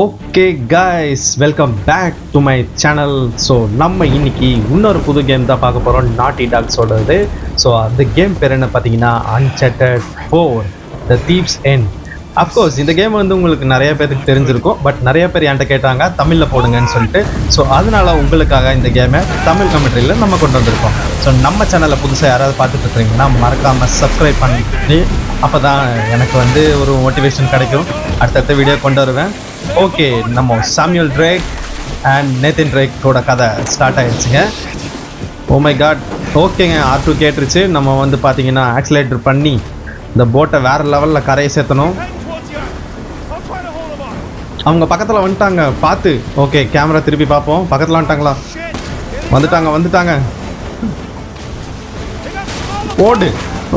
Okay guys, welcome back to my channel. So நம்ம இன்னைக்கு இன்னொரு புது கேம் தான் பார்க்க போகிறோம், நாட்டி டாக்ஸோடது. ஸோ அந்த கேம் பேர் என்ன பார்த்தீங்கன்னா அன்சார்ட்டட் 4 த தீவ்ஸ் எண்ட். அஃப்கோர்ஸ் இந்த கேம் வந்து உங்களுக்கு நிறைய பேருக்கு தெரிஞ்சிருக்கும், பட் நிறைய பேர் என்கிட்ட கேட்டாங்க தமிழில் போடுங்கன்னு சொல்லிட்டு. ஸோ அதனால உங்களுக்காக இந்த கேமை தமிழ் கமெண்ட்ரியில் நம்ம கொண்டு வந்திருக்கோம். ஸோ நம்ம சேனலில் புதுசாக யாராவது பார்த்துட்டு இருக்கிறீங்கன்னா மறக்காமல் சப்ஸ்கிரைப் பண்ணி, அப்போ தான் எனக்கு வந்து ஒரு மோட்டிவேஷன் கிடைக்கும், அடுத்தடுத்த வீடியோ கொண்டு வருவேன். ஓகே, நம்ம சாமுவல் ட்ரேக் அண்ட் நேத்தன் ட்ரேக்கோட கதை ஸ்டார்ட் ஆகிடுச்சுங்க. Oh my god. ஓகேங்க, R2 கேட்டுருச்சு. நம்ம வந்து பார்த்தீங்கன்னா ஆக்சிலேட்டர் பண்ணி இந்த போட்டை வேறு லெவலில் கரையை சேர்த்தணும். அவங்க பக்கத்தில் வந்துட்டாங்க, பார்த்து. ஓகே, கேமரா திருப்பி பார்ப்போம். பக்கத்தில் வந்துட்டாங்களா? வந்துட்டாங்க. போடு,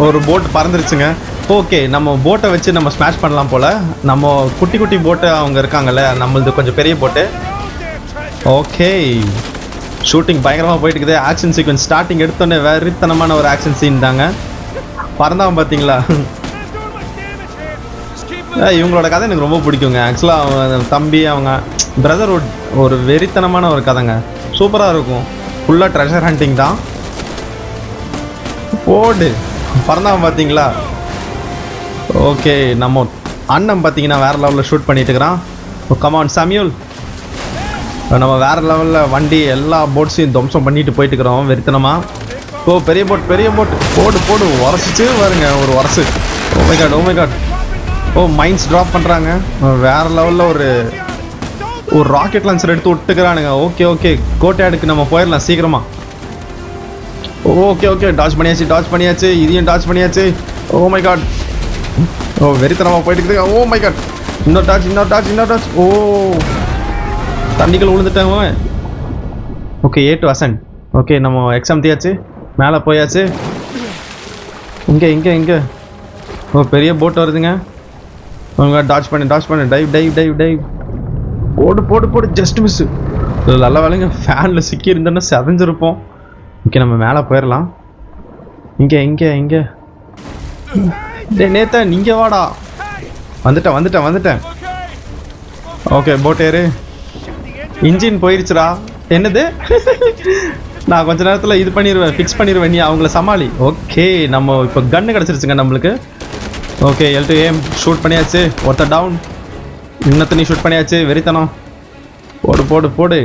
ஒரு போட்டு பறந்துருச்சுங்க. ஓகே, நம்ம போட்டை வச்சு நம்ம ஸ்மாஷ் பண்ணலாம் போல். நம்ம குட்டி போட்டு அவங்க இருக்காங்கல்ல, நம்மளது கொஞ்சம் பெரிய போட்டு. ஓகே, ஷூட்டிங் பயங்கரமாக போயிட்டு இருக்குது. ஆக்ஷன் சீக்வன்ஸ் ஸ்டார்டிங் எடுத்தோடனே வெறித்தனமான ஒரு ஆக்ஷன் சீன் தாங்க. பறந்தாங்க பார்த்தீங்களா? இவங்களோட கதை எனக்கு ரொம்ப பிடிக்குங்க. ஆக்சுவலாக அவங்க தம்பி, அவங்க பிரதர் ஒரு வெறித்தனமான ஒரு கதைங்க. சூப்பராக இருக்கும். ஃபுல்லாக ட்ரெஷர் ஹண்டிங் தான். போடு, பறந்தாங்க பார்த்தீங்களா? ஓகே, நம்ம அண்ணன் பார்த்தீங்கன்னா வேறு லெவலில் ஷூட் பண்ணிட்டு இருக்கிறான். கமான் சாமுவல், நம்ம வேறு லெவலில் வண்டி எல்லா போட்ஸையும் துவம்சம் பண்ணிட்டு போயிட்டு இருக்கிறோம் வெறித்தனமாக. ஓ, பெரிய போட் போடு உரசிச்சு பாருங்க, ஒரு உரசு. Oh my god. Oh, mines drop பண்ணுறாங்க. வேறு லெவலில் ஒரு ராக்கெட் லான்ச்சர் எடுத்து விட்டுக்கிறானுங்க. ஓகே, கோட்டையாடுக்கு நம்ம போயிடலாம் சீக்கிரமாக. ஓகே, டாச் பண்ணியாச்சு. இதையும் டாச் பண்ணியாச்சு. ஓ மை காட். ஓ, வெறித்தனமாக போயிட்டு இருக்குது. Oh my god. இன்னொரு டாச். ஓ, தண்ணிகள் விழுந்துட்டாங்க. Okay, A to ascend. Okay, நம்ம எக்ஸாம் தீயாச்சு, மேலே போயாச்சு. இங்கே ஓ, பெரிய போட் வருதுங்க. அவங்க டாச் பண்ணு. டைவ். போடு. Just miss. நல்ல வேலைங்க, ஃபேனில் சிக்கி இருந்தோன்னா செதஞ்சிருப்போம். ஓகே, நம்ம மேலே போயிடலாம். இங்கே நேத்தா, நீங்கள் வாடா. வந்துட்டேன். ஓகே, போட் ஏறு. இன்ஜின் போயிடுச்சுடா. என்னது? நான் கொஞ்ச நேரத்தில் ஃபிக்ஸ் பண்ணிடுவேன், நீ அவங்கள சமாளி. ஓகே, நம்ம இப்போ கன்று கிடச்சிருச்சுங்க நம்மளுக்கு. ஓகே, L2 aim ஷூட் பண்ணியாச்சு. ஒருத்தர் டவுன். இன்னொத்தனி ஷூட் பண்ணியாச்சு. வெறித்தனம். போடு.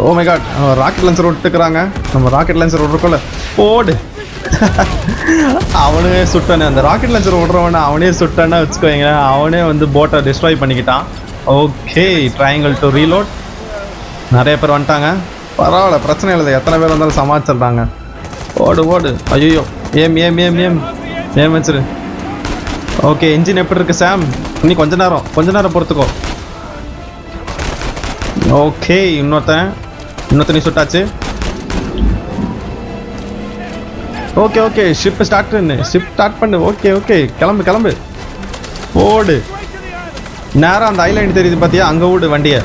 Oh my god. Rocket launcher விட்டுக்கிறாங்க. நம்ம ராக்கெட் லான்ச்சர் விட்றக்குள்ள போடு. அவனே சுட்டானே, அந்த ராக்கெட் லான்ச்சர் விட்றவன அவனே சுட்டானே வச்சுக்கோங்க. அவனே வந்து போட்டை டிஸ்ட்ராய் பண்ணிக்கிட்டான். Okay, triangle to reload. நிறைய பேர் வந்துட்டாங்க. பரவாயில்ல, பிரச்சனை இல்லை. எத்தனை பேர் வந்தாலும் சமாளிச்சிடுறாங்க. ஓடு. ஐயோ, ஏம் வச்சிரு. ஓகே, இன்ஜின் எப்படி இருக்கு சாம்? இன்னும் கொஞ்ச நேரம் பொறுத்துக்கோ. ஓகே, இன்னொருத்தனி சுட்டாச்சு. ஓகே, ஷிப் ஸ்டார்ட் பண்ணு. ஓகே, கிளம்பு. ஓடு. நேரம் அந்த ஐலாண்ட் தெரியுது பார்த்தியா, அங்கே ஓடு வண்டியை.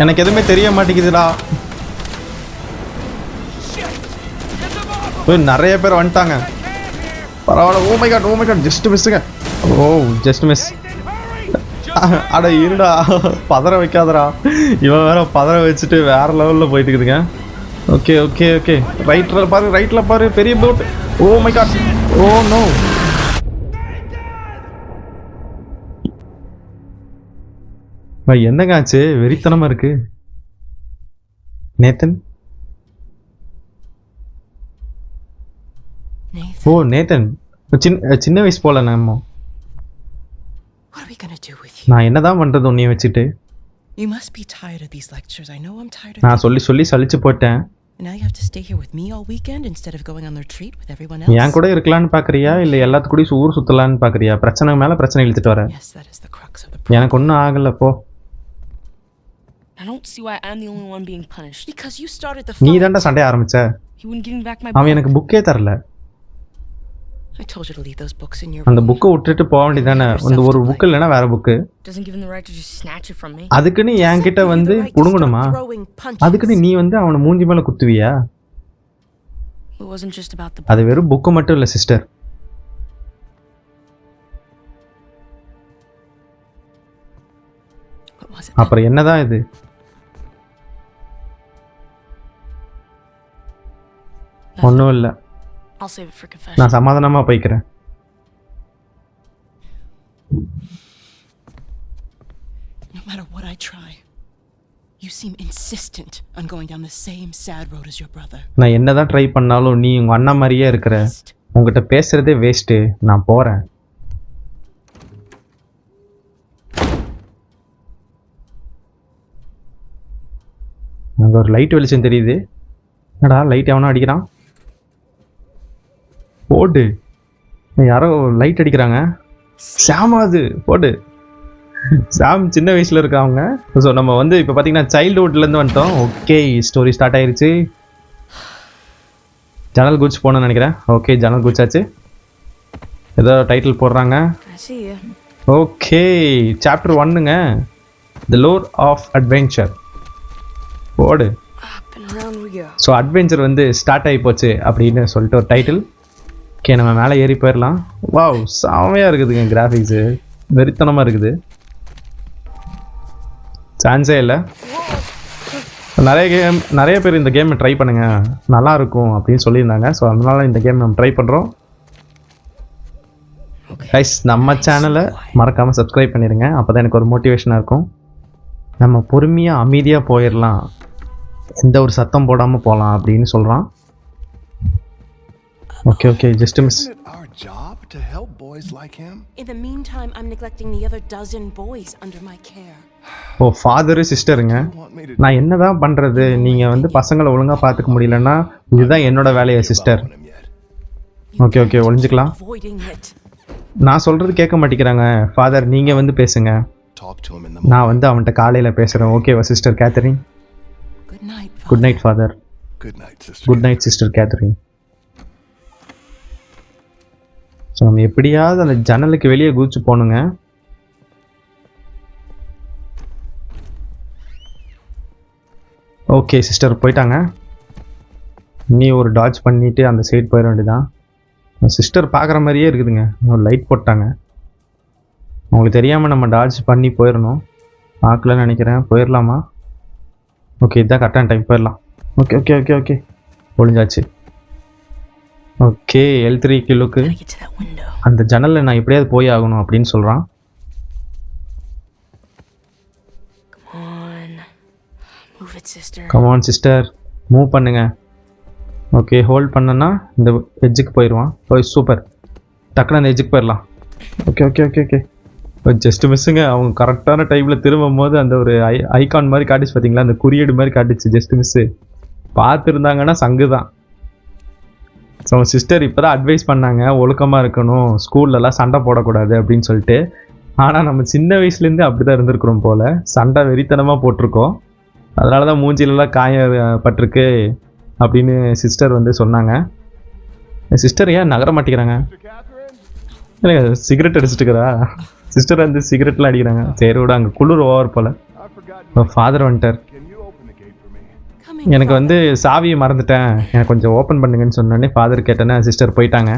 எனக்கு எதுவுமே தெரிய மாட்டேங்குதுடா. நிறைய பேர் வந்துட்டாங்க. பரவாயில்ல. Oh my god. Just miss. அட இருடா, பதற வைக்காதடா. இவன் வேற பதற வச்சுட்டு வேற லெவலில் போயிட்டு இருக்குதுங்க. ஓகே. ரைட்ல பாரு, பெரிய boat. Oh my god. Oh no. என்னங்க ஆச்சு? வெறித்தனமா இருக்கு. நேத்தன். ஓ, நேத்தன் சின்ன வயசு போல. நம்ம நான் என்னதான் பண்றது உன்னைய வச்சுட்டு? நான் சொல்லி சலிச்சு போட்டேன். என் கூட இருக்கலான்னு பாக்குறியா, இல்ல எல்லாத்து கூடயும் ஊர் சுத்தலான்னு பாக்குறியா? பிரச்சனை மேல பிரச்சனை இழுத்துட்டு வர. எனக்கு ஒன்னும் ஆகல, போ. நீ தான்டா சண்டைய ஆரம்பிச்ச. அவன் எனக்கு புக்கே தரல. அந்த புக்கை விட்டுட்டு போக வேண்டியதானே. அந்த ஒரு புக் இல்லைன்னா வேற புக்கு. அதுக்குன்னு என்கிட்ட வந்து புடுங்கணுமா? அதுக்குன்னு நீ வந்து அவனை மூஞ்சி மேல குத்துவியா? அது வெறும் புக்கு மட்டும் இல்லை சிஸ்டர். was it? அப்புறம் என்னதான் இது? ஒன்றும் இல்லை, I'll save it for confession. நான் சமாதானமா போய்க்கிறேன். No matter what I try, you seem insistent on going down the same sad road as your brother. நான் என்னதான் ட்ரை பண்ணாலும் நீ உங்க அண்ணா மாதிரியே இருக்கிற. உங்ககிட்ட பேசுறதே வேஸ்ட்டு. நான் போறேன். அங்கே ஒரு லைட் வெளிச்சம் தெரியுது. என்னடா லைட் எவனோ அடிக்கிறான்? போடு, யாரோ லைட் அடிக்கிறாங்க. சாம் அது போடு. சாம் சின்ன வயசுல இருக்காங்க. ஸோ நம்ம வந்து இப்போ பார்த்தீங்கன்னா சைல்டுஹுட்லேருந்து வந்துட்டோம். ஓகே, ஸ்டோரி ஸ்டார்ட் ஆயிருச்சு. ஜனல் குட்ஸ் போகணும்னு நினைக்கிறேன். ஓகே, ஜனல் குட்ஸ் ஆச்சு. ஏதோ டைட்டில் போடுறாங்க. I see you. Okay, chapter 1ங்க, தி லோர் ஆஃப் அட்வென்ச்சர். போடு. Up and around we go. So adventure வந்து ஸ்டார்ட் ஆகி போச்சு அப்படின்னு சொல்லிட்டு ஒரு டைட்டில். ஓகே, நம்ம மேலே ஏறி போயிடலாம். வாவ், செமையாக இருக்குதுங்க, கிராஃபிக்ஸு வெறித்தனமாக இருக்குது. சான்ஸே இல்லை. நிறைய பேர் இந்த கேமை ட்ரை பண்ணுங்க, நல்லா இருக்கும் அப்படின்னு சொல்லியிருந்தாங்க. ஸோ அதனால இந்த கேம் நம்ம ட்ரை பண்ணுறோம். கைஸ், நம்ம சேனலை மறக்காமல் சப்ஸ்கிரைப் பண்ணிடுங்க. அப்போ தான் எனக்கு ஒரு மோட்டிவேஷனாக இருக்கும். நம்ம பொறுமையாக அமைதியாக போயிடலாம், எந்த ஒரு சத்தம் போடாமல் போகலாம் அப்படின்னு சொல்கிறான். Okay okay, just miss. Isn't it our job to help boys like him? In the meantime, I'm neglecting the other dozen boys under my care. Oh, father சிஸ்டருங்க. You want me to நான் என்னதான் பண்ணுறது? நீங்கள் வந்து பசங்களை ஒழுங்காக பார்த்துக்க முடியலன்னா இதுதான் என்னோட வேலையை sister. on him yet? Okay okay, ஒளிஞ்சிக்கலாம். Avoiding it. நான் சொல்கிறது கேட்க மாட்டேங்கிறாங்க. ஃபாதர், நீங்கள் வந்து பேசுங்க. Talk to him in the நான் morning. வந்து அவன்கிட்ட காலையில் பேசுகிறேன். ஓகேவா sister Catherine? Good night. Good night father. Good night, sister. Good night sister Catherine. So நம்ம எப்படியாவது அந்த ஜன்னலுக்கு வெளியே குதிச்சு போகணுங்க. ஓகே சிஸ்டர் போயிட்டாங்க. நீ ஒரு டாட்ஜ் பண்ணிட்டு அந்த சைடு போயிட வேண்டியதான். சிஸ்டர் பார்க்குற மாதிரியே இருக்குதுங்க. ஒரு லைட் போட்டாங்க. உங்களுக்கு தெரியாமல் நம்ம டாட்ஜ் பண்ணி போயிடணும். பார்க்கலன்னு நினைக்கிறேன். போயிடலாமா? ஓகே, இதுதான் கரெக்டான டைம், போயிடலாம். ஓகே ஓகே ஓகே ஓகே, ஒழிஞ்சாச்சு. ஓகே, L3 கிலோக்கு Gotta get to that window. அந்த ஜன்னலில் நான் எப்படியாவது போய் ஆகணும் அப்படின்னு சொல்கிறான். Come on. Move it, sister. Come on sister, move பண்ணுங்க. ஓகே, ஹோல்ட் பண்ணனா இந்த எட்ஜுக்கு போயிடுவான். ஓய் சூப்பர், டக்குனு அந்த எட்ஜுக்கு போயிடலாம். Okay okay okay okay, just மிஸ்ஸுங்க. அவங்க கரெக்டான டைமில் திரும்பும் போது அந்த ஒரு ஐகான் மாதிரி காட்டுச்சு பார்த்தீங்களா, அந்த குறியீடு மாதிரி காட்டுச்சு. Just miss. பார்த்துருந்தாங்கன்னா சங்கு தான். ஸோ அவங்க சிஸ்டர் இப்போ தான் அட்வைஸ் பண்ணாங்க, ஒழுக்கமாக இருக்கணும், ஸ்கூல்லலாம் சண்டை போடக்கூடாது அப்படின்னு சொல்லிட்டு. ஆனால் நம்ம சின்ன வயசுலேருந்து அப்படி தான் இருந்திருக்கிறோம் போல். சண்டை வெறித்தனமாக போட்டிருக்கோம். அதனால தான் மூஞ்சிலெலாம் காயப்பட்டிருக்கு அப்படின்னு சிஸ்டர் வந்து சொன்னாங்க. சிஸ்டர் ஏன் நகர மாட்டேங்கிறாங்க? இல்லை, சிகரெட் அடிச்சுட்டு இருக்கிறா சிஸ்டர் வந்து சிகரெட்லாம் அடிக்கிறாங்க. சரி விட, அங்கே குளிர் ஓவர் போல். ஃபாதர் வந்துட்டார். Can you open the gate for me? Coming. எனக்கு வந்து சாவியை மறந்துட்டேன், எனக்கு கொஞ்சம் ஓப்பன் பண்ணுங்கன்னு சொன்னோடனே ஃபாதர் கேட்டேன்னா சிஸ்டர் போயிட்டாங்க.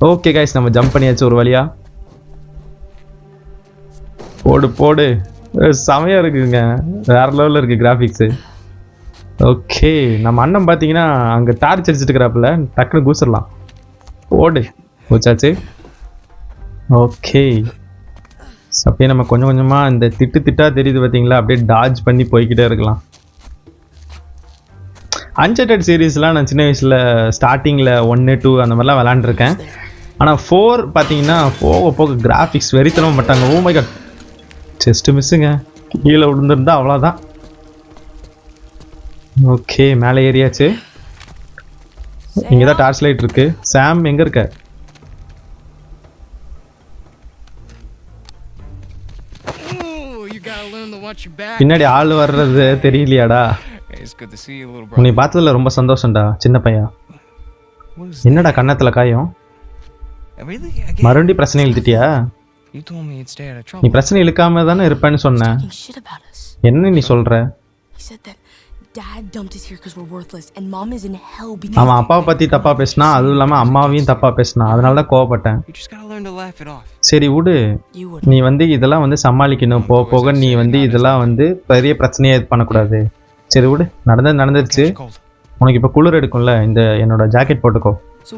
ஓகே கைஸ், நம்ம ஜம்ப் பண்ணியாச்சு ஒரு வழியா. போடு போடு, செமையாக இருக்குதுங்க, வேற லெவலில் இருக்குது கிராஃபிக்ஸு. ஓகே, நம்ம அண்ணன் பார்த்தீங்கன்னா அங்கே டார்ச் அடிச்சுட்டு இருக்கிறாப்புல, டக்குனு கூசிடலாம். போடு, வச்சாச்சு. ஓகே, அப்படியே நம்ம கொஞ்சம் கொஞ்சமாக இந்த திட்டாக தெரியுது பார்த்தீங்களா, அப்படியே டாஜ் பண்ணி போய்கிட்டே இருக்கலாம். அன்சர்டட் சீரீஸ்லாம் நான் சின்ன வயசில் ஸ்டார்டிங்கில் 1, 2 அந்த மாதிரிலாம் விளாண்டுருக்கேன். ஆனால் 4 பார்த்தீங்கன்னா போக போக கிராஃபிக்ஸ் வெறித்தனமாக மாட்டாங்க. ஓ மை காட், ஜஸ்ட் மிஸ்ஸுங்க. கீழே விழுந்துருந்தா அவ்வளோதான். ஓகே, மேலே ஏறியாச்சு. இங்கே தான் டார்ச் லைட் இருக்கு. சாம் எங்கே இருக்க? Ooh, you gotta learn to watch your back. பின்னாடி ஆள் வர்றது தெரியலையாடா? Hey, it's good to see you, little உன்னை brother. பார்த்ததுல ரொம்ப சந்தோஷம்டா சின்ன பையன். What is என்னடா கன்னத்தில் காயம்? that? Really? Again? மறுபடியும் பிரச்சனை இழுத்துட்டியா? You told me you'd stay out of நீ trouble. பிரச்சனை இழுக்காம தானே இருப்பேன்னு சொன்னேன். Talking shit about us. என்ன நீ சொல்ற? He said that Dad dumped us here because we're worthless, and Mom is in hell because. அவன் அப்பாவை பற்றி தப்பாக பேசினா, அதுவும் இல்லாமல் அம்மாவையும் தப்பாக பேசினா, அதனால தான் கோவப்பட்டேன். You just gotta learn to laugh it off. சரி விடு, You would. நீ வந்து இதெல்லாம் வந்து சமாளிக்கணும். போக போக நீ வந்து இதெல்லாம் வந்து பெரிய பிரச்சனையே இது பண்ணக்கூடாது. சரி விடு, நடந்துருச்சு. Catch cold. உனக்கு இப்போ குளிர் எடுக்கும்ல, இந்த என்னோட ஜாக்கெட் போட்டுக்கோ. So,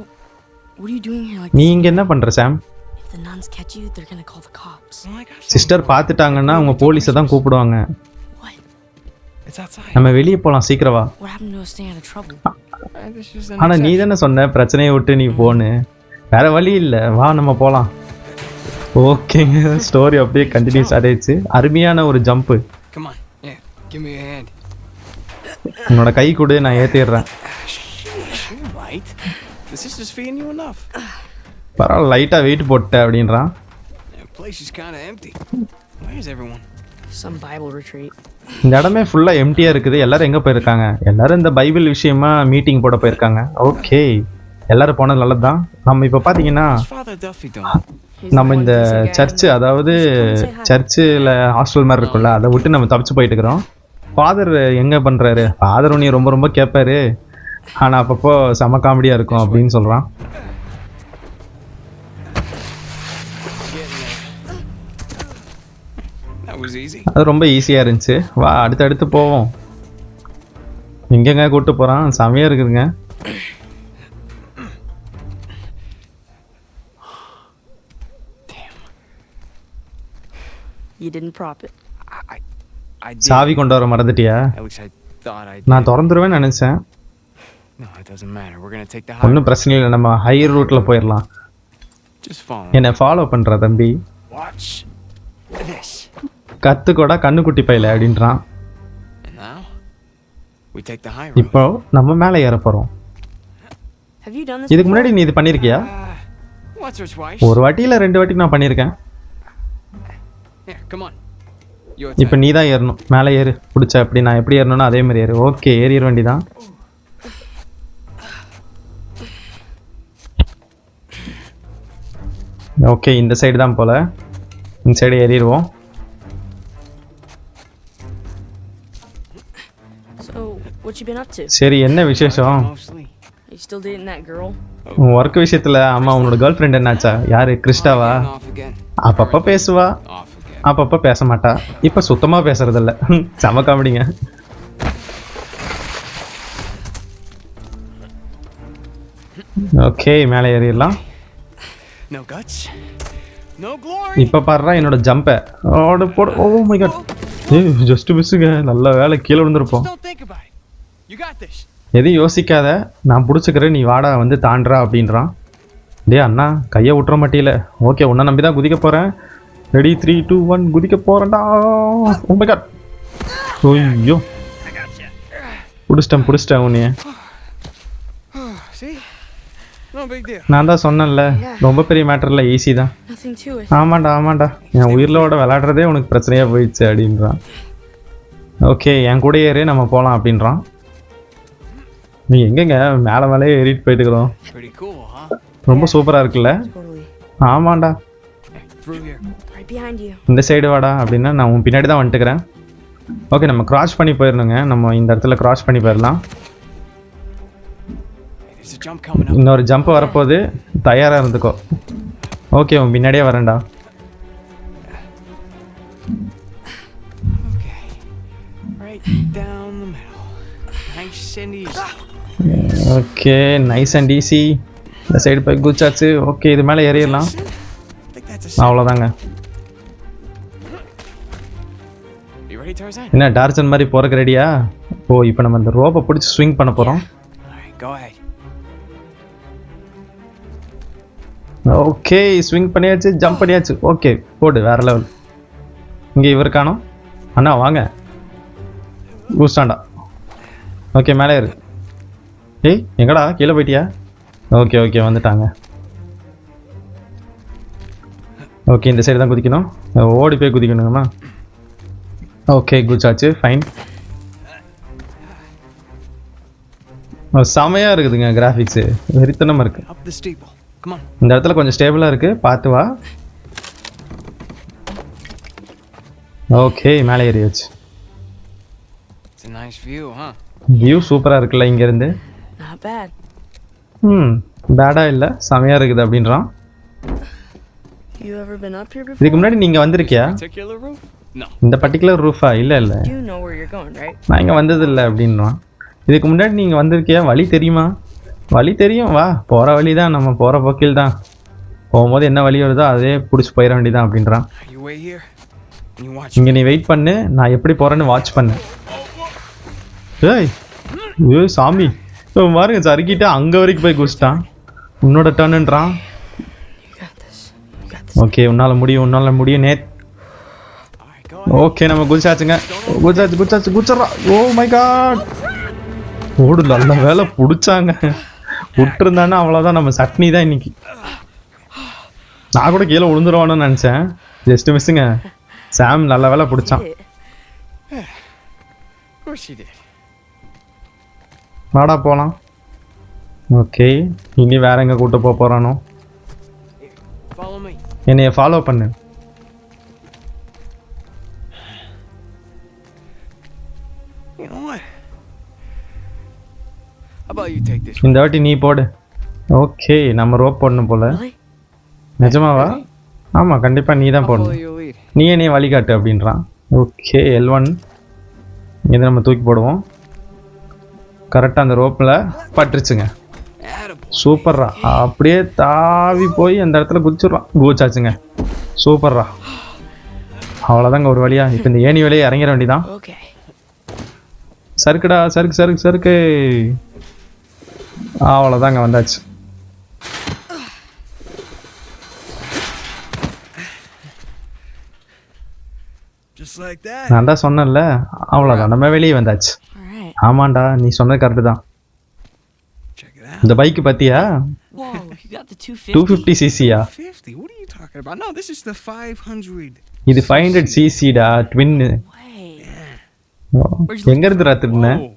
what are you doing here like நீ this? இங்கே என்ன பண்ணுற சாம்? If the nuns catch you, they're gonna call the cops. Oh my gosh. Sister பார்த்துட்டாங்கன்னா அவங்க போலீஸை தான் கூப்பிடுவாங்க. What? It's outside. நம்ம வெளியே போகலாம், சீக்கிரம் வா. What happened to us staying out of trouble? This is an ஆனால் நீ exception. தானே சொன்ன பிரச்சனையை விட்டு நீ போன்னு. வேற வழி இல்லை, வா நம்ம போகலாம். ஓகேங்க, ஸ்டோரி அப்படியே கண்டினியூஸ் ஆகிடுச்சு. அருமையான ஒரு jump. Come on. Yeah. Give me a hand. உன்னோட கை கொடு, நான் ஏற்றிடுறேன். You're right. The sister's feeding you enough. பரவாயில்ல, லைட்டாக வெயிட் போட்ட அப்படின்றான். The place is kind of empty. Where's everyone? Some Bible retreat. இந்த இடமே ஃபுல்லாக எம்டியாக இருக்குது. எல்லாரும் எங்கே போயிருக்காங்க? எல்லாரும் இந்த பைபிள் விஷயமா மீட்டிங் போட போயிருக்காங்க. ஓகே, எல்லாரும் போனது நல்லது தான். நம்ம இப்போ பார்த்தீங்கன்னா What's Father Duffy doing? He's நம்ம the one இந்த who's a guy சர்ச்சு, அதாவது சர்ச்சில் ஹாஸ்டல் மாதிரி இருக்குல்ல, அதை விட்டு நம்ம தப்பிச்சு போயிட்டு இருக்கிறோம். ஃபாதர் எங்கே பண்ணுறாரு? ஃபாதர் உன்னை ரொம்ப ரொம்ப கேட்பாரு, ஆனால் அப்பப்போ செம காமெடியாக இருக்கும் அப்படின்னு சொல்கிறான். That was easy. அது ரொம்ப ஈஸியாக இருந்துச்சு. வா அடுத்து போவோம். எங்கெங்க கூப்பிட்டு போகிறான், செமையாக இருக்குதுங்க. You didn't prop it. I did. சாவி கொண்டு வர மறந்துட்டியா? At least I thought I did. நான் திறந்துருவேன்னு நினச்சேன். No, it doesn't matter. We're gonna take the high. ஒன்றும் பிரச்சனை இல்லை, நம்ம ஹையர் ரூட்டில் போயிடலாம். Just follow. என்னை ஃபாலோ பண்ணுற தம்பி. Watch this. கற்றுக்கூட கண்ணுக்குட்டி பையில அப்படின்றான். And now we take the high road. இப்போ நம்ம மேலே ஏற போகிறோம். Have you done this? இதுக்கு before? முன்னாடி நீ இது பண்ணியிருக்கியா? Once or twice. ஒரு வாட்டி இல்லை 2 வாட்டி நான் பண்ணியிருக்கேன். Here, come on. Your இப்போ turn. நீ தான் ஏறணும். மேலே ஏறு பிடிச்ச. அப்படி நான் எப்படி ஏறணும்னோ அதே மாதிரி ஏறு. ஓகே, ஏறிட வேண்டிதான். ஓகே, இந்த சைடு தான் போல. இந்த side ஏறிடுவோம். So, what you been up to? சரி, என்ன விசேஷம்? Mostly. You still dating that girl? உன் ஒர்க் விஷயத்தில் ஆமாம், உன்னோட கேர்ள் ஃப்ரெண்ட் என்னாச்சா? யாரு, கிறிஸ்டாவா? On off again. அப்பப்போ பேசுவா, Off again. அப்பப்போ பேச மாட்டா. இப்போ சுத்தமாக பேசுறதில்ல. செம காமெடிங்க. ஓகே, மேலே ஏறிடலாம். No guts. No glory. இப்போ பாடுறா என்னோட ஜம்பை. ஓட போட. ஓ மை காட், ஏய் ஜஸ்ட் மிஸ்ஸுங்க. நல்ல வேலை, கீழே விழுந்திருப்போம். Just don't think about it. You got this. எதையும் யோசிக்காத, நான் பிடிச்சிக்கிறேன், நீ வாடா வந்து தாண்டா அப்படின்றான். டே அண்ணா, கையை விட்டுற மாட்டியில. ஓகே, உன்னை நம்பி தான் குதிக்க போகிறேன். ரெடி 3 2 1 குதிக்க போகிறேன்டா. ஓ மை காட், ஐயோ பிடிச்சிட்டேன் உன்னைய. See? No big deal. நான் தான் சொன்னேன்ல, ரொம்ப பெரிய மேட்டர் இல்லை, ஈஸி தான். Nothing to it. ஆமாண்டா, என் உயிரிலோட விளையாடுறதே உனக்கு பிரச்சனையாக போயிடுச்சு அப்படின்றான். ஓகே, என் கூட ஏறு, நம்ம போகலாம் அப்படின்றான். நீ எங்கெங்க மேலே ஏறிட்டு போயிட்டு இருக்கிறோம். Pretty cool, huh? ரொம்ப சூப்பராக இருக்குல்ல? Totally. ஆமாண்டா. Through here. Right behind you. இந்த சைடு வாடா அப்படின்னா நான் உன் பின்னாடி தான் வந்துட்டுக்கிறேன். ஓகே, நம்ம கிராஸ் பண்ணி போயிடணுங்க. நம்ம இந்த இடத்துல கிராஸ் பண்ணி போயிடலாம். There's a jump coming up. இன்னொரு ஜம்ப் வரப்போகுது, தயாராக இருந்துக்கோ. ஓகே, உன் பின்னாடியே வரேன்டா. Okay. Right down the middle. Nice and easy. Okay, nice and easy. இந்த சைடு போய் குச்சாச்சு. ஓகே, இது மேலே ஏறிடலாம். I think that's a அவ்வளோதாங்க. You ready, Tarzan? என்ன டார்ஜன் மாதிரி போகிறக்கு ரெடியா? ஓ, இப்போ நம்ம இந்த ரோப்பை பிடிச்சி ஸ்விங் பண்ண போகிறோம். All right, go ahead. Okay, swing பண்ணியாச்சு, ஜம்ப் பண்ணியாச்சு. ஓகே, போடு, வேற லெவல். இங்கே இவர் காணோம். அண்ணா வாங்க, பூஸ்டாண்டா. ஓகே, மேலே இரு. ஏய் எங்கடா, கீழே போயிட்டியா? ஓகே வந்துட்டாங்க. ஓகே, இந்த சைடு தான் குதிக்கணும். ஓடி போய் குதிக்கணுங்கம்மா. Okay, குச்சாச்சு, fine. செமையாக இருக்குதுங்க கிராஃபிக்ஸு, வெறித்தனமாக இருக்குது. Up the steeple. Come on. இந்த இடத்துல கொஞ்சம் ஸ்டேபிளாக இருக்குது, பார்த்து வா. ஓகே, மேலே ஏறியாச்சு. It's a nice view, huh? View சூப்பரா இருக்குல்ல இங்க இருந்து. Not bad. பேடா இல்ல, செமையா இருக்குது அப்படின்றான். You ever been up here before? இதுக்கு முன்னாடி நீங்க வந்திருக்கியா? Particular roof? No. இந்த பர்టిక్యులர் ரூஃபா? இல்ல இல்ல, You know where you're going, right? நான் இங்க வந்தது இல்ல அப்படின்றான். இதுக்கு முன்னாடி நீங்க வந்திருக்கியா? வழி தெரியுமா? வழி தெரியும், வா போற வழி தான், நம்ம போற போக்கில் தான், போகும்போது என்ன வழி வருதோ அதே பிடிச்சி போயிட வேண்டியதான் அப்படின்றான். You wait here and you watch. இங்க நீ வெயிட் பண்ணு, நான் எப்படி போறேன்னு வாட்ச் பண்ணு. ஏய் ஏய் சாமி, இவன் பாருங்க சறுக்கிட்டு அங்க வரைக்கும் போய் குதிச்சிட்டான். உன்னோட டர்ன்ன்றான். You got this. You got this. Okay, உன்னால முடியும் All right, go ahead. Okay, நம்ம குதிச்சாச்சுங்க. குதிச்சிட்றா. ஓ மை காட், ஓடு, நல்ல வேலை பிடிச்சாங்க. விட்டுருந்தானே அவ்வளோதான், நம்ம சட்னி தான் இன்னைக்கு. நான் கூட கீழே விழுந்துருவானு நினச்சேன், ஜஸ்ட் மிஸ்ஸுங்க. சாம் நல்ல வேலை பிடிச்சான். Did it. Of course you did. வாடா போகலாம். ஓகே, இனி வேற எங்கே கூட்டு போக போகிறானோ. Follow me. என்னைய ஃபாலோ பண்ணு. You know what? How about you take this? இந்த வாட்டி நீ போடு. ஓகே, நம்ம ரோப் போடணும் போல. Really? நிஜமாவா? ஆமாம், கண்டிப்பாக நீ தான் I'll follow போடணும். your lead. நீ என்னைய வழிகாட்டு அப்படின்றான். ஓகே, L1 இதை நம்ம தூக்கி போடுவோம். கரெக்டாக அந்த ரோப்பில் பட்டுருச்சுங்க. Attaboy. சூப்பர்ரா, அப்படியே தாவி போய் அந்த இடத்துல குதிச்சாச்சுங்க. சூப்பர்ரா, அவ்வளோதாங்க ஒரு வழியா. இப்போ இந்த ஏணி வழியே இறங்கிட வேண்டியதான். Okay. சறுக்குடா, சறுக்கு. அவ்வளோதாங்க, வந்தாச்சு. Just like that. நான் தான் சொன்னேன்ல, அவ்வளோதான், நம்ம வெளியே வந்தாச்சு. All right. ஆமாண்டா, நீ சொன்னது கரெக்டு தான். Check it out. இந்த பைக்கு பார்த்தியா? Whoa, you got the 250? 250cc-யா? 50? What are you talking about? No, this is the 500. இது 500cc-டா, ட்வின். Wait. எங்க இருந்து ராத்துருந்த? Whoa.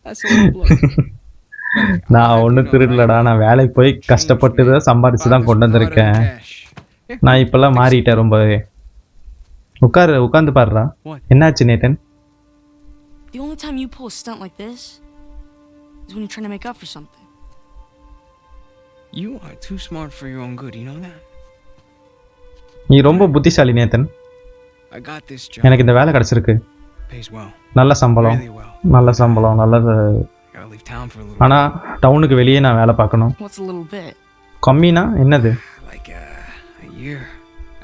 That's a little blood. நான் ஒன்றும் திருடலடா, நான் வேலைக்கு போய் கஷ்டப்பட்டு தான் சம்பாதிச்சு தான் கொண்டு வந்திருக்கேன். நான் இப்பெல்லாம் மாறிட்டேன் ரொம்பவே. உட்காந்து பாருடா. What? என்னாச்சு Nathan? The only time you pull a stunt like this is when you're trying to make up for something. You are too smart for your own good, you know that? நீ ரொம்ப புத்திசாலி Nathan. I got this job. எனக்கு இந்த வேலை கிடைச்சிருக்கு. Pays well. நல்ல சம்பளம், Really well. நல்லது. I gotta leave town for a little ஆனா டவுனுக்கு வெளியே நான் வேலை பார்க்கணும். What's a little bit? கம்மினா என்னது? like a year.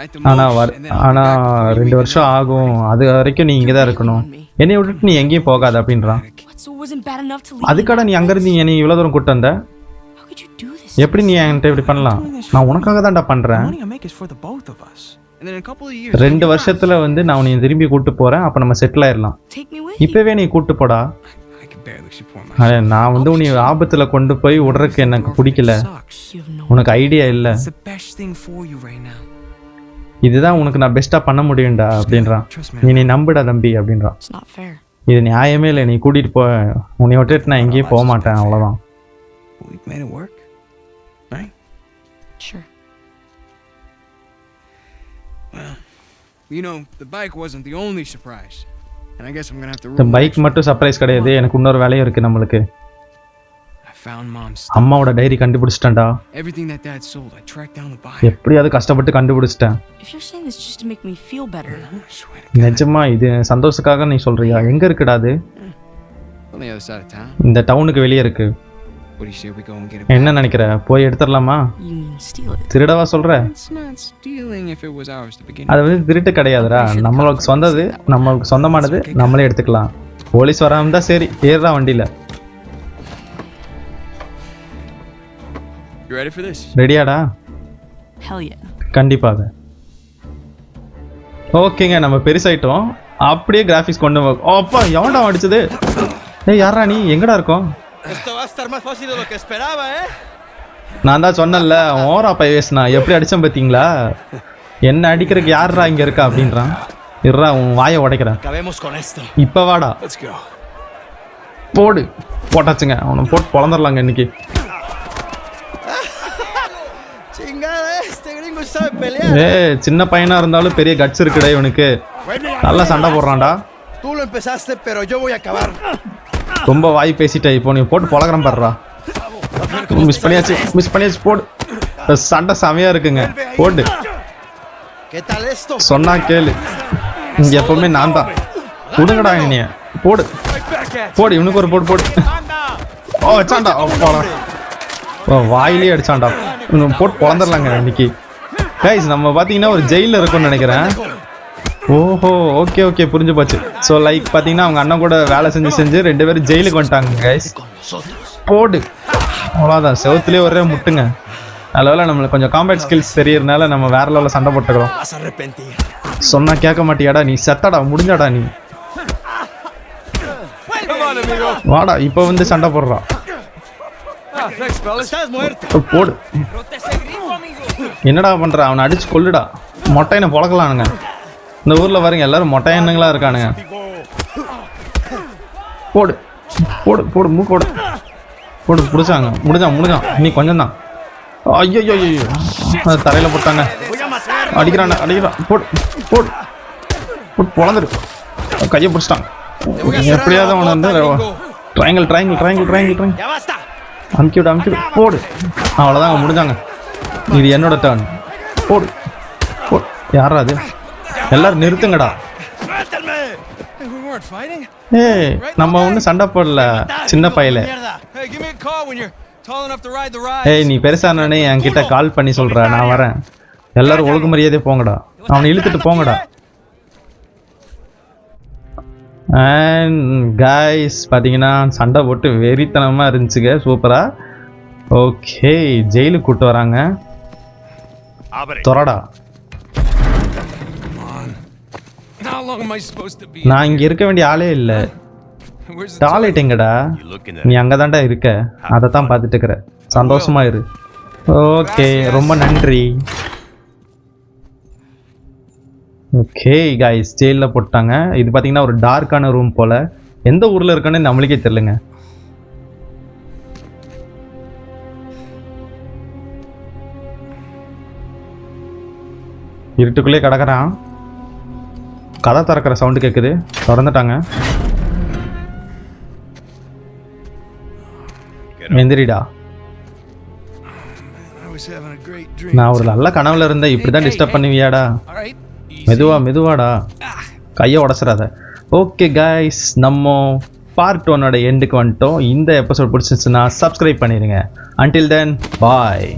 At the ஆனா most, and then I'll ஆனா be back before you 2 even வருஷம் know. ஆகும், அது வரைக்கும் நீ இங்கே தான் இருக்கணும். என்னை விட்டுட்டு நீ எங்கேயும் போகாத அப்படின்றான். What? So it wasn't bad enough to leave? அதுக்காக நீ அங்கிருந்து என்னை இவ்வளோ தூரம் கூட்டு வந்த? How could you do this? எப்படி நீ என்கிட்ட இப்படி பண்ணலாம்? நான் உனக்காக தான்டா The பண்றேன். money I make is for the both of us. And then in a couple of years. 2 வருஷத்துல வந்து நான் உன்னை திரும்பி கூட்டு போறேன், அப்ப நம்ம செட்டில் ஆயிடலாம். Take me with you. இப்பவே நீ கூட்டு போடா. I can barely support அட, myself. நான் வந்து உன்னை ஆபத்துல கொண்டு போய் விடுறதுக்கு எனக்கு பிடிக்கல. Sucks. You have no. உனக்கு ஐடியா இல்ல. It's the best thing for you right now. இதுதான் உனக்கு நான் பெஸ்டா பண்ண முடியும்டா அப்படின்றான். Trust me. நீ நம்புடா தம்பி அப்படின்றான். It's not fair. இது நியாயமே இல்லை, நீ கூட்டிட்டு போ, உன்னை விட்டுட்டு நான் எங்கேயும் போக மாட்டேன், அவ்வளவுதான். We've made it work. Right? Sure. Well, you know, the bike wasn't the only surprise. And I guess I'm gonna have to இந்த rule பைக் next மட்டும் சர்ப்ரைஸ் கிடையாது, எனக்கு இன்னொரு வேலையும் இருக்கு நம்மளுக்கு. one. I found Mom's stuff. அம்மாவோட diary கண்டுபிடிச்சிட்டேன்டா. Everything that Dad sold, I tracked down the buyer. எப்படியாவது கஷ்டப்பட்டு கண்டுபிடிச்சிட்டேன். If you're saying this just to make me feel better, I swear to God. நிஜமா இது சந்தோஷத்துக்காக நீ சொல்றியா? எங்க இருக்குடா அது? On the other side of town. இந்த டவுனுக்கு வெளியே இருக்கு. What do you say we go and get it? என்ன நினைக்கிற? போய் எடுத்துடலாமா? you mean steal it? திருடவா சொல்ற? It's not stealing if it was ours to begin அது வந்து திருட்டு கிடையாதுடா, நம்மளுக்கு சொந்தது, நம்மளுக்கு சொந்தமானது, நம்மளே எடுத்துக்கலாம். போலீஸ் வராம தான் சரி, ஏறுறா வண்டியில. You ready for this? ரெடியாடா? Hell yeah. கண்டிப்பாக. ஓகேங்க, நம்ம பெருசாயிட்டோம். அப்படியே கிராஃபிக்ஸ் கொண்டு அப்பா, எவன்டா அடிச்சது? ஏய் யாரா நீ, எங்கடா இருக்கோம்? Esto va a estar más fácil de lo que esperaba, ¿eh? நான் தான் சொன்னேன்ல, ஓரா பை வேஸ்னா எப்படி அடிச்சேன் பார்த்தீங்களா? என்ன அடிக்கிறதுக்கு யாரா இங்க இருக்கா அப்படின்றான். இருறா, உன் வாயை உடைக்கிறேன். Acabemos con esto. இப்ப வாடா. Let's go. போடு. போட்டாச்சுங்க, அவனை போட்டு பொழந்துடலாங்க இன்னைக்கு. Chingada, este gringo sabe pelear. சின்ன பையனா இருந்தாலும் பெரிய கட்ஸ் இருக்குடா இவனுக்கு. நல்லா சண்டை போடுறான்டா. Tú lo empezaste, pero yo voy a acabar. ரொம்ப வாய் பேசிட்டே இப்போ நீ போட்டு பழகிறேன் பாடுறா. மிஸ் பண்ணியாச்சு போடு. சண்டை செமையா இருக்குங்க போடு. ¿Qué tal esto? சொன்னா கேளு, இங்க எப்பவுமே நான் தான். விடுங்கடா நீ போடு போடு, இவனுக்கு ஒரு போடு. ஓ வச்சாண்டா, வாயிலே அடிச்சாண்டா. போட்டு பொழந்துடலாங்க இன்னைக்கு. கைஸ் நம்ம பார்த்தீங்கன்னா ஒரு ஜெயிலில் இருக்கும்னு நினைக்கிறேன். ஓஹோ ஓகே புரிஞ்சு போச்சு. ஸோ லைக் பார்த்தீங்கன்னா அவங்க அண்ணன் கூட வேலை செஞ்சு 2 பேரும் ஜெயிலுக்கு வந்துட்டாங்க கைஸ். போடு, அவ்வளோதான். செவத்துலேயே ஒரே முட்டுங்க. அதனால நம்மளுக்கு கொஞ்சம் காம்பேட் ஸ்கில்ஸ் தெரியறதுனால நம்ம வேற லெவலில் சண்டை போட்டுக்கிறோம். சொன்னா கேட்க மாட்டியாடா, நீ செத்தடா, முடிஞ்சாடா நீ. வாடா இப்போ வந்து சண்டை போடுறான். போடு. என்னடா பண்ற, அவனை அடிச்சு கொல்லுடா. மொட்டையனை பொழக்கலானுங்க. இந்த ஊர்ல பாருங்க எல்லாரும் மொட்டையனுங்களா இருக்கானுங்க. போடு போடு போடு மூக்கோடு போடு. பிடிச்சாங்க, முடிஞ்சான். நீ கொஞ்சம் தான். ஐயோ தரையில போட்டாங்க. அடிக்கிறான். போடு போடு போடு, பொழந்துரு. கையை பிடிச்சிட்டாங்க. எப்படியாவது அவனை வந்து ட்ரையாங்கிள் அமுக்கிவிடு போடு. அவ்வளோதாங்க, முடிஞ்சாங்க. இது என்னோட டர்ன். போடு போடு. யாரா அது? எல்லாரும் நிறுத்துங்கடா. ஏய் நம்ம ஒன்றும் சண்டை போடல சின்ன பையல. ஏய் நீ பெருசானே என்கிட்ட கால் பண்ணி சொல்ற, நான் வரேன். எல்லாரும் ஒழுங்கு மரியாதையே போங்கடா, அவனை இழுத்துட்டு போங்கடா. அண்ட் கைஸ் பார்த்தீங்கன்னா சண்டை போட்டு வெறித்தனமாக இருந்துச்சுங்க, சூப்பராக. ஓகே ஜெயிலுக்கு கூப்பிட்டு வராங்க. தொரடா, நான் இங்கே இருக்க வேண்டிய ஆளே இல்லை. டாய்லெட் எங்கடா? நீ அங்கே தான்டா இருக்க, அதை தான் பார்த்துட்டு இருக்கிற. சந்தோஷமா இரு. ஓகே ரொம்ப நன்றி. ஓகே கைஸ் ஜெயிலில் போட்டாங்க. இது பார்த்தீங்கன்னா ஒரு டார்க்கான ரூம் போல். எந்த ஊரில் இருக்குன்னு நம்மளுக்கே தெரியலங்க. இருட்டுக்குள்ளே கிடக்குறான். கதை திறக்கிற சவுண்டு கேட்குது. திறந்துட்டாங்க. எந்திரிடா. நான் ஒரு நல்ல கனவுல இருந்தேன். இப்படிதான் டிஸ்டர்ப் பண்ணுவியாடா? மெதுவாடா, கையை உடச்சிடாத. ஓகே கைஸ் நம்ம பார்ட் 1 எண்டுக்கு வந்துட்டோம். இந்த எபிசோட் பிடிச்சிருச்சுன்னா சப்ஸ்கிரைப் பண்ணிடுங்க. அன்டில் தென் பாய்.